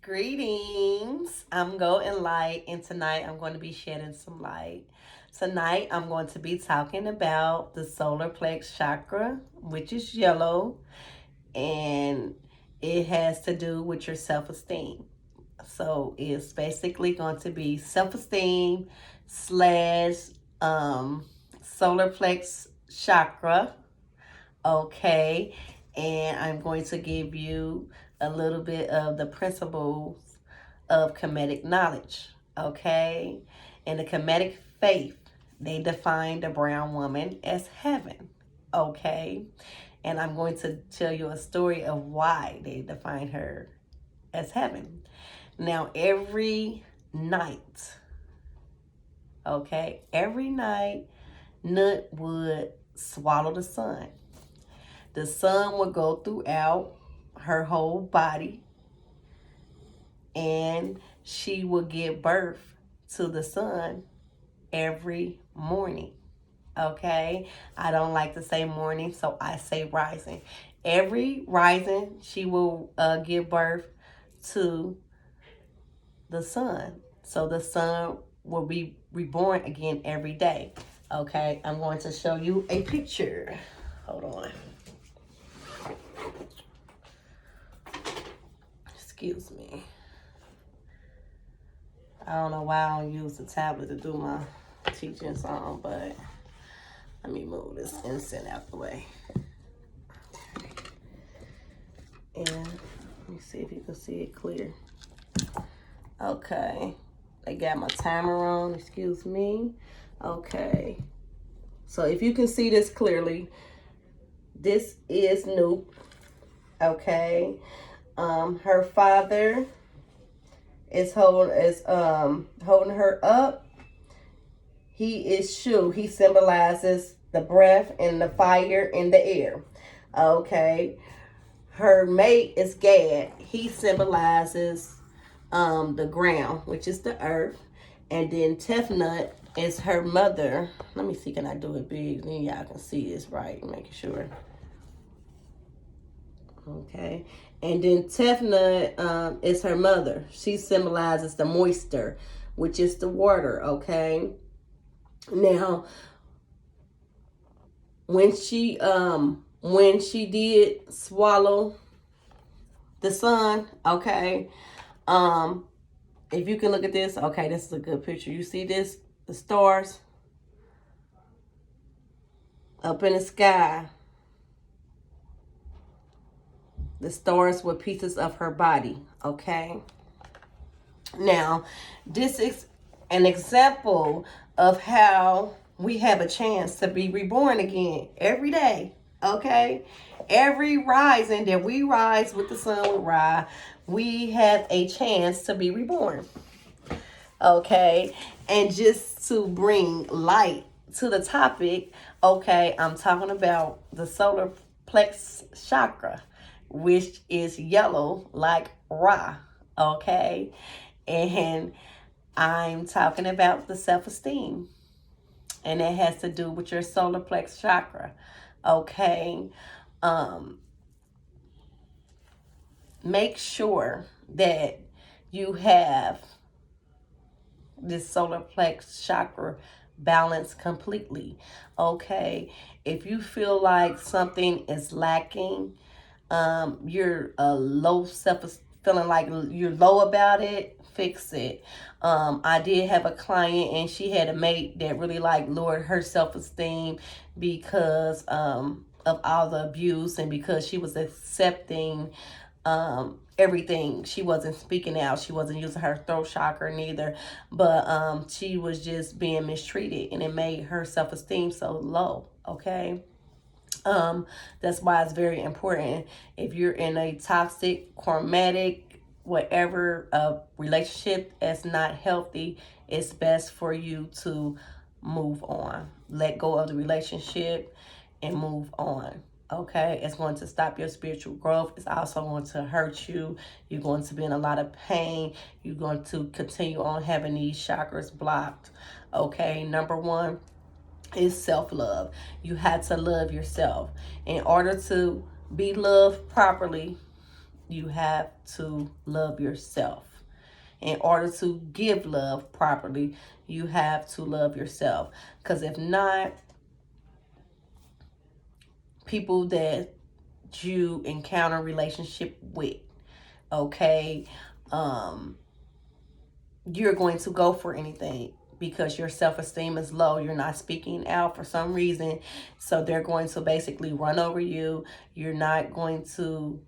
Greetings. I'm Golden Light, and tonight I'm going to be shedding some light. Tonight I'm going to be talking about the solar plex chakra, which is yellow, and it has to do with your self esteem. So it's basically going to be self esteem slash um, solar plex chakra. Okay, and I'm going to give you a little bit of the principles of Kemetic knowledge. Okay, in the Kemetic faith, they define the brown woman as heaven. Okay, and I'm going to tell you a story of why they define her as heaven. Now, every night, okay, every night, Nut would swallow the sun. The sun would go throughout her whole body, and she would give birth to the sun every morning. Okay, I don't like to say morning, so I say rising. Every rising, she will give birth to the sun. So the sun will be reborn again every day. Okay, I'm going to show you a picture. Hold on. Excuse me. I don't know why I don't use the tablet to do my teaching song, but let me move this incense out the way. And let me see if you can see it clear. Okay. I got my timer on, excuse me. Okay. So if you can see this clearly, this is Noop. Okay. Her father is holding her up. He is Shu. He symbolizes the breath and the fire in the air. Okay. Her mate is Gad. He symbolizes the ground, which is the earth. And then Tefnut is her mother. Let me see, can I do it big? Then y'all can see this right, making sure. Okay. And then Tefnut is her mother. She symbolizes the moisture, which is the water. Okay. Now, when she did swallow the sun, okay, if you can look at this, okay, this is a good picture. You see this, the stars up in the sky. The stars were pieces of her body, okay? Now, this is an example of how we have a chance to be reborn again every day, okay? Every rising that we rise with the sun will rise, we have a chance to be reborn, okay? And just to bring light to the topic, okay, I'm talking about the solar plex chakra, which is yellow like Ra, okay? And I'm talking about the self-esteem, and it has to do with your solar plex chakra, okay? Make sure that you have this solar plex chakra balanced completely, okay? If you feel like something is lacking, you're low self, feeling like you're low about it, fix it. I did have a client, and she had a mate that really like lowered her self-esteem because of all the abuse, and because she was accepting everything. She wasn't speaking out, she wasn't using her throat chakra neither, but she was just being mistreated, and it made her self-esteem so low, okay? That's why it's very important, if you're in a toxic, karmatic, whatever relationship that's not healthy, it's best for you to move on. Let go of the relationship and move on. Okay, it's going to stop your spiritual growth. It's also going to hurt you. You're going to be in a lot of pain. You're going to continue on having these chakras blocked. Okay, number one is self-love. You have to love yourself. In order to be loved properly, you have to love yourself. In order to give love properly, you have to love yourself. Because if not, people that you encounter relationship with, okay, you're going to go for anything because your self-esteem is low. You're not speaking out for some reason, so they're going to basically run over you. You're not going to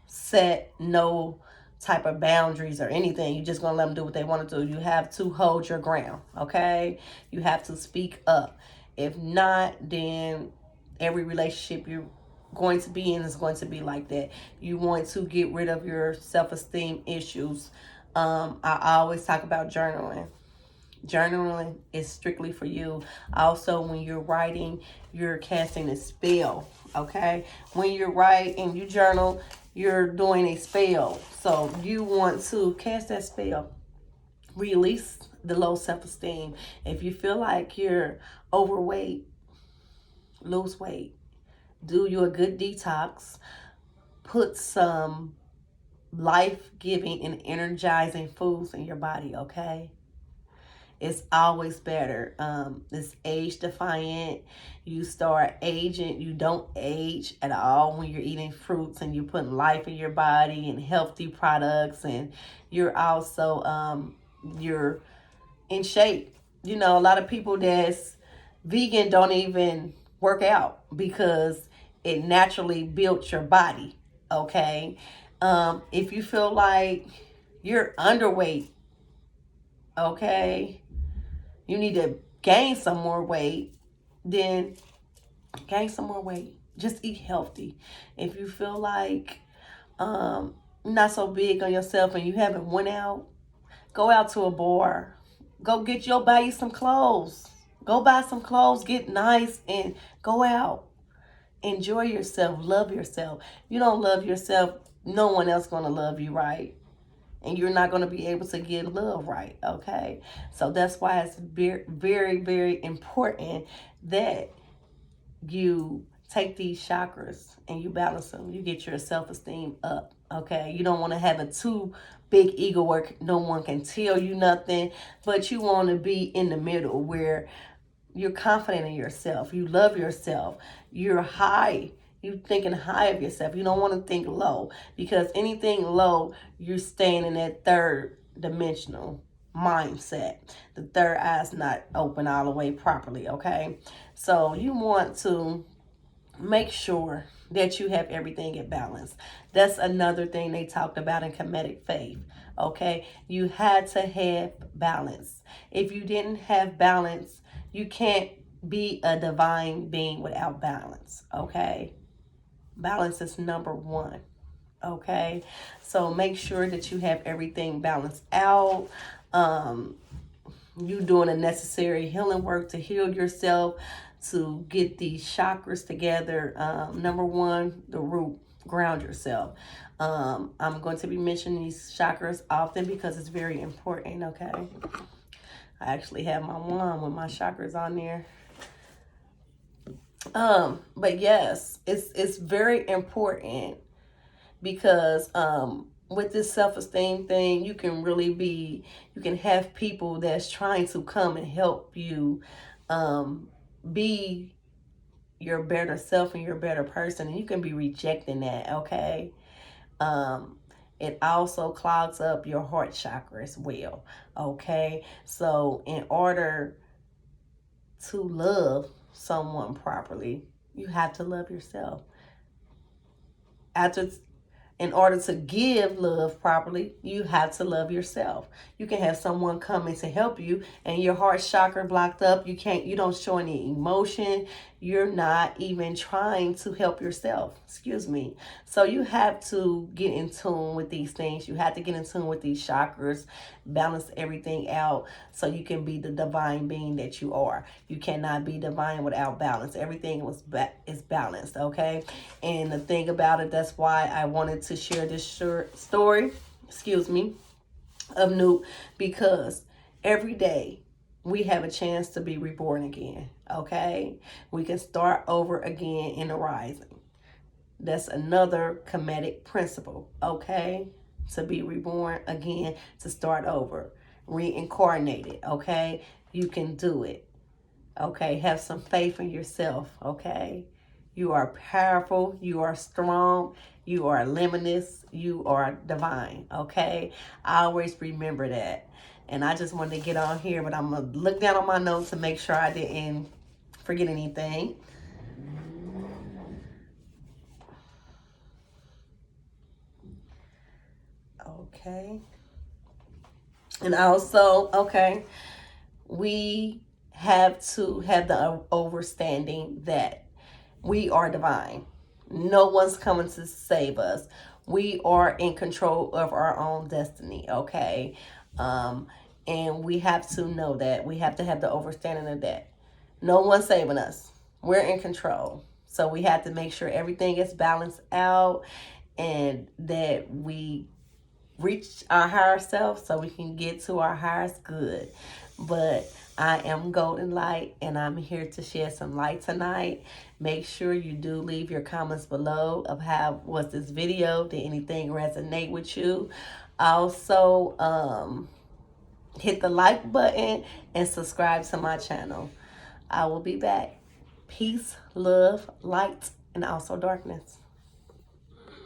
set no type of boundaries or anything. You're just going to let them do what they want to do. You have to hold your ground, okay? You have to speak up. If not, then every relationship you're going to be in is going to be like that. You want to get rid of your self-esteem issues. I always talk about journaling. Journaling is strictly for you. Also, when you're writing, you're casting a spell, okay? When you write and you journal, you're doing a spell. So you want to cast that spell. Release the low self-esteem. If you feel like you're overweight, lose weight. Do you a good detox. Put some life-giving and energizing foods in your body, okay? It's always better. It's age defiant. You start aging. You don't age at all when you're eating fruits and you're putting life in your body and healthy products, and you're also you're in shape. You know, a lot of people that's vegan don't even work out because it naturally built your body. Okay. If you feel like you're underweight, okay, you need to gain some more weight, then gain some more weight. Just eat healthy. If you feel like not so big on yourself and you haven't went out, go out to a bar. Go get your buy you some clothes. Go buy some clothes, get nice, and go out. Enjoy yourself. Love yourself. You don't love yourself, no one else gonna love you, right? And you're not going to be able to give love right, okay? So that's why it's very, very, very important that you take these chakras and you balance them. You get your self-esteem up, okay? You don't want to have a too big ego work. No one can tell you nothing, but you want to be in the middle where you're confident in yourself. You love yourself. You're high. You're thinking high of yourself. You don't want to think low, because anything low, you're staying in that third dimensional mindset. The third eye's not open all the way properly, okay? So you want to make sure that you have everything in balance. That's another thing they talked about in Kemetic faith, okay? You had to have balance. If you didn't have balance, you can't be a divine being without balance, okay? Balance is number one, okay? So make sure that you have everything balanced out. You doing the necessary healing work to heal yourself, to get these chakras together. Number one, the root, ground yourself. I'm going to be mentioning these chakras often because it's very important, okay? I actually have my wand with my chakras on there. But yes, it's very important because with this self-esteem thing, you can have people that's trying to come and help you be your better self and your better person, and you can be rejecting that, okay? It also clogs up your heart chakra as well, okay? So in order to love someone properly, you have to love yourself. In order to give love properly, you have to love yourself. You can have someone coming to help you and your heart chakra blocked up. You don't show any emotion. You're not even trying to help yourself. Excuse me. So you have to get in tune with these things. You have to get in tune with these chakras, balance everything out so you can be the divine being that you are. You cannot be divine without balance. Everything is balanced, okay? And the thing about it, that's why I wanted to share this short story, of Newt, because every day we have a chance to be reborn again, okay? We can start over again in the rising. That's another Kemetic principle, okay? To be reborn again, to start over, reincarnated, okay? You can do it, okay? Have some faith in yourself, okay? You are powerful, you are strong, you are limitless, you are divine, okay? I always remember that. And I just wanted to get on here, but I'm going to look down on my notes to make sure I didn't forget anything. Okay. And also, okay, we have to have the understanding that we are divine. No one's coming to save us. We are in control of our own destiny, okay? Um, and we have to know that. We have to have the understanding of that. No one's saving us. We're in control. So we have to make sure everything is balanced out and that we reach our higher self so we can get to our highest good. But I am Golden Light and I'm here to shed some light tonight. Make sure you do leave your comments below of how was this video. Did anything resonate with you? Also, hit the like button and subscribe to my channel. I will be back. Peace, love, light, and also darkness.